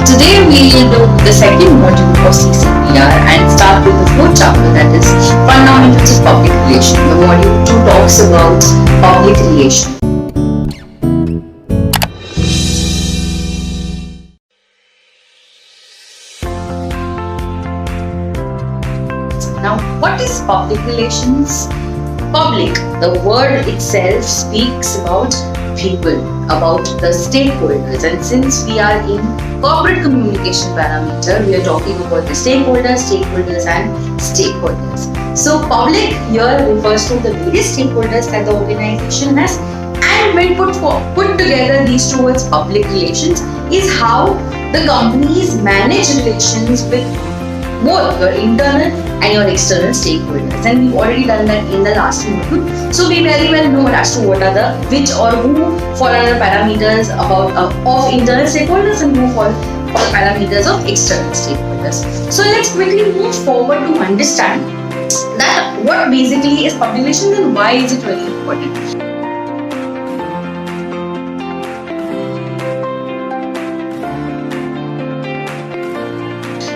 Today we'll do the second module of CCPR and start with the fourth chapter, that is Fundamentals of Public Relations. The module 2 talks about public relations. Now, what is public relations? Public, the word itself speaks about people, about the stakeholders, and since we are in corporate communication parameter, we are talking about the stakeholders and stakeholders. So public here refers to the various stakeholders that the organization has, and when put together these two words, public relations, is how the companies manage relations with both your internal and your external stakeholders, and we've already done that in the last module. So we very well know as to what are the which or who fall under parameters about of internal stakeholders and who fall parameters of external stakeholders. So let's quickly move forward to understand that what basically is public relations and why is it very important.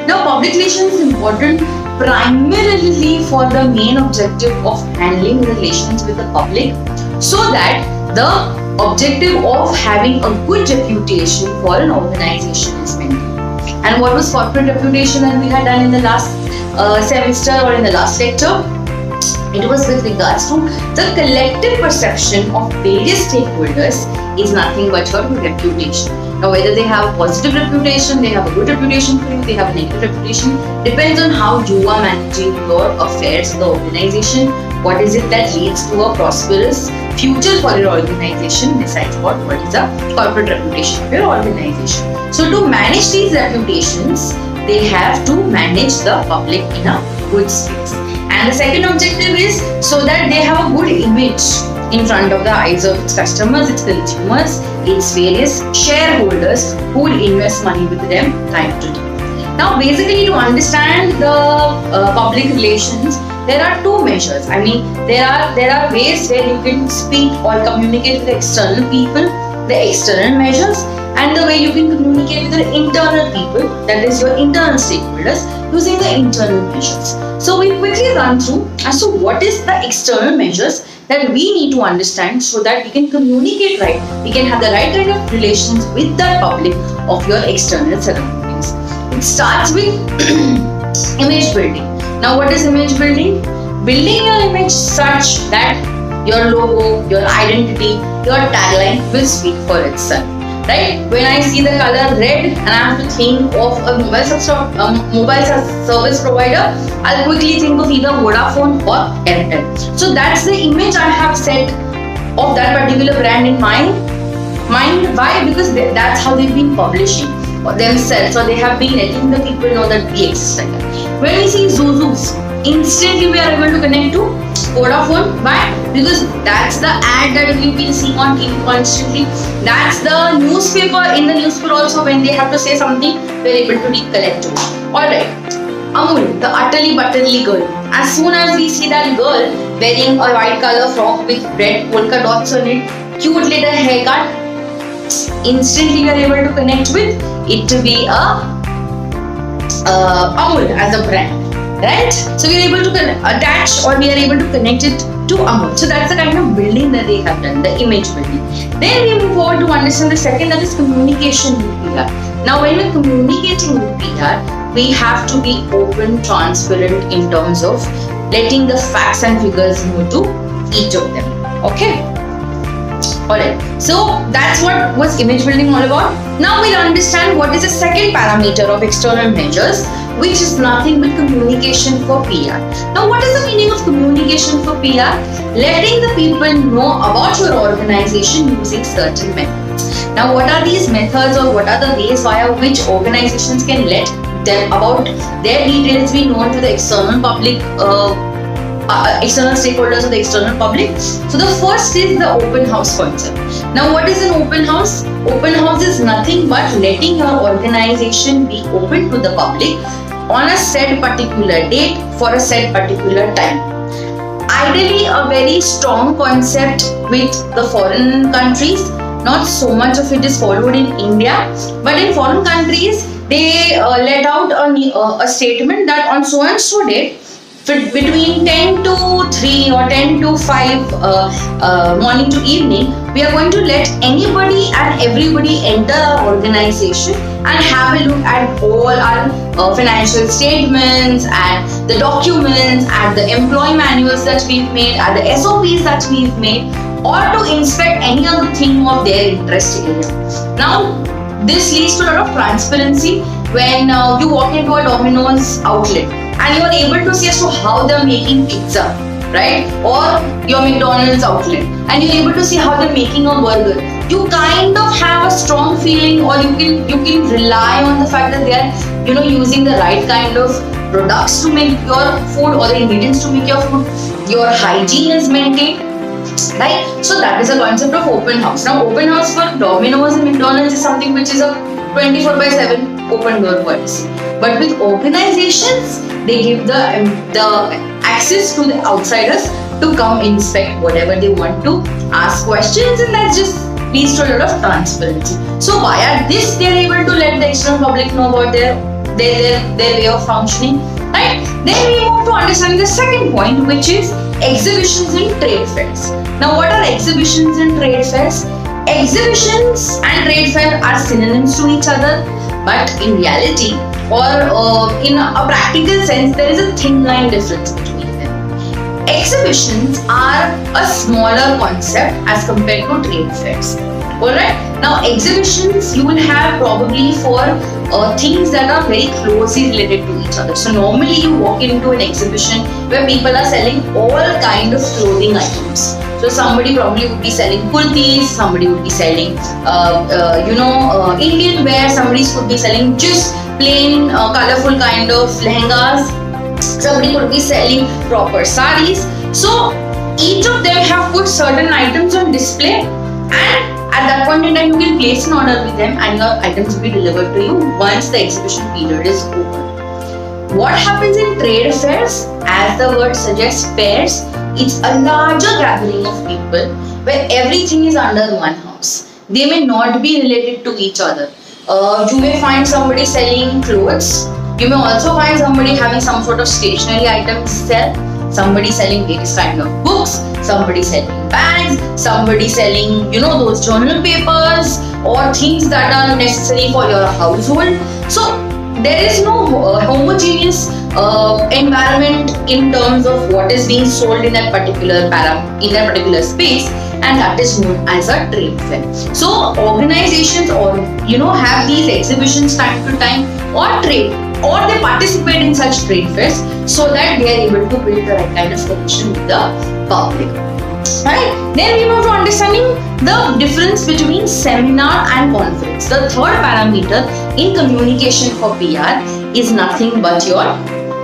Now, public relations is important primarily for the main objective of handling relations with the public, so that the objective of having a good reputation for an organization is maintained. And what was corporate reputation that we had done in the last semester or in the last lecture? It was with regards to the collective perception of various stakeholders is nothing but your reputation. Now, whether they have positive reputation, they have a good reputation for you, they have a negative reputation, depends on how you are managing your affairs in the organization. What is it that leads to a prosperous future for your organization besides what is the corporate reputation of your organization. So to manage these reputations, they have to manage the public in a good space. And the second objective is so that they have a good image in front of the eyes of its customers, its consumers, its various shareholders who will invest money with them time to time. Now, basically, to understand the public relations, there are two measures. I mean, there are ways where you can speak or communicate with the external people, the external measures, and the way you can communicate with the internal people, that is your internal stakeholders, using the internal measures. So we quickly run through as to what is the external measures that we need to understand so that we can communicate right, we can have the right kind of relations with the public of your external surroundings. It starts with image building. Now, what is image building? Building your image such that your logo, your identity, your tagline will speak for itself. Right? When I see the color red and I have to think of a mobile service provider, I'll quickly think of either Vodafone or Airtel. So that's the image I have set of that particular brand in my mind. Why? Because that's how they've been publishing themselves, or they have been letting the people know that we exist like that. When we see Zuzu's, instantly we are able to connect to Vodafone. Why? Because that's the ad that we've been seeing on TV constantly. That's the newspaper. In the newspaper also, when they have to say something, we're able to recollect to it. Alright. Amul, the utterly butterly girl. As soon as we see that girl wearing a white color frock with red polka dots on it, cute little haircut, instantly we are able to connect with it to be a Amul as a brand. Right? So we are able to attach, or we are able to connect it to Amul. So that's the kind of building that they have done, the image building. Then we move forward to understand the second, that is communication with PR. Now, when we're communicating with PR, we have to be open, transparent in terms of letting the facts and figures know to each of them. Okay? Alright, so that's what was image building all about. Now we'll understand what is the second parameter of external measures, which is nothing but communication for PR. Now, what is the meaning of communication for PR? Letting the people know about your organization using certain methods. Now, what are these methods, or what are the ways via which organizations can let them about their details be known to the external public, external stakeholders of the external public? So the first is the open house concept. Now, what is an open house? Open house is nothing but letting your organization be open to the public on a set particular date for a set particular time. Ideally, a very strong concept with the foreign countries. Not so much of it is followed in India, but in foreign countries, they let out a statement that on so and so date, between 10 to 3 or 10 to 5 morning to evening, we are going to let anybody and everybody enter our organization and have a look at all our financial statements and the documents and the employee manuals that we've made and the SOPs that we've made, or to inspect any other thing of their interest area. Now, this leads to a lot of transparency when you walk into a Domino's outlet and you are able to see as to how they are making pizza, right? Or your McDonald's outlet, and you're able to see how they're making a burger. You kind of have a strong feeling, or you can rely on the fact that they are using the right kind of products to make your food, or the ingredients to make your food. Your hygiene is maintained, right? So that is a concept of open house. Now, open house for Domino's and McDonald's is something which is a 24/7 open door policy. But with organizations, they give the access to the outsiders to come inspect whatever they want to, ask questions, and that just leads to a lot of transparency. So via this, they are able to let the external public know about their way of functioning, right? Then we move to understanding the second point, which is exhibitions and trade fairs. Now, what are exhibitions and trade fairs? Exhibitions and trade fair are synonyms to each other, but in reality, or in a practical sense, there is a thin line difference between them. Exhibitions are a smaller concept as compared to trade fairs. Alright, now exhibitions you will have probably for things that are very closely related to each other. So normally you walk into an exhibition where people are selling all kind of clothing items. So somebody probably would be selling kurtis, somebody would be selling Indian wear, somebody could be selling just plain colorful kind of lehengas, somebody could be selling proper saris. So each of them have put certain items on display, and at that point in time you can place an order with them and your items will be delivered to you once the exhibition period is over. What happens in trade fairs, as the word suggests, fairs, it's a larger gathering of people where everything is under one house. They may not be related to each other. You may find somebody selling clothes. You may also find somebody having some sort of stationery items to sell. Somebody selling various kind of books. Somebody selling bags. Somebody selling, those journal papers or things that are necessary for your household. So there is no homogeneous environment in terms of what is being sold in that particular space, and that is known as a trade fair. So organizations have these exhibitions time to time, or they participate in such trade fairs so that they are able to build the right kind of connection with the public. Right? Then we move to understanding the difference between seminar and conference. The third parameter in communication for PR is nothing but your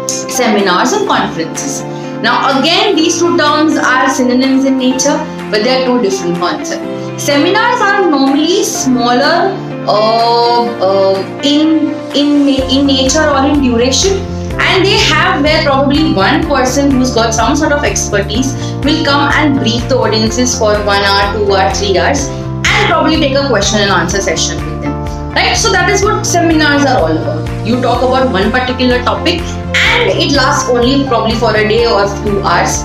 seminars and conferences. Now again, these two terms are synonyms in nature, but they are two different concepts. Seminars are normally smaller in nature or in duration, and they have where probably one person who's got some sort of expertise will come and brief the audiences for 1 hour, 2 hours, 3 hours, and probably take a question and answer session with them. Right? So that is what seminars are all about. You talk about one particular topic and it lasts only probably for a day or a few hours.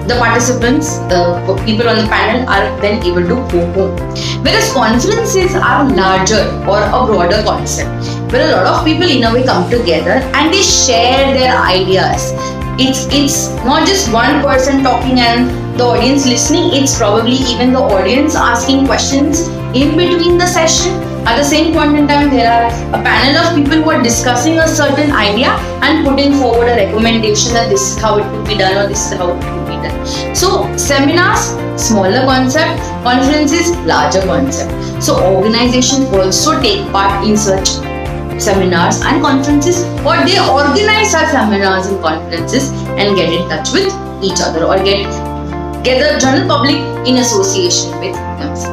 The participants, the people on the panel are then able to go home. Whereas conferences are larger or a broader concept, where a lot of people in a way come together and they share their ideas. It's not just one person talking and the audience listening, it's probably even the audience asking questions in between the session. At the same point in time, there are a panel of people who are discussing a certain idea and putting forward a recommendation that this is how it could be done or this is how it could be done. So seminars, smaller concept, conferences, larger concept. So organizations also take part in such seminars and conferences, or they organize such seminars and conferences and get in touch with each other, or get the general public in association with themselves.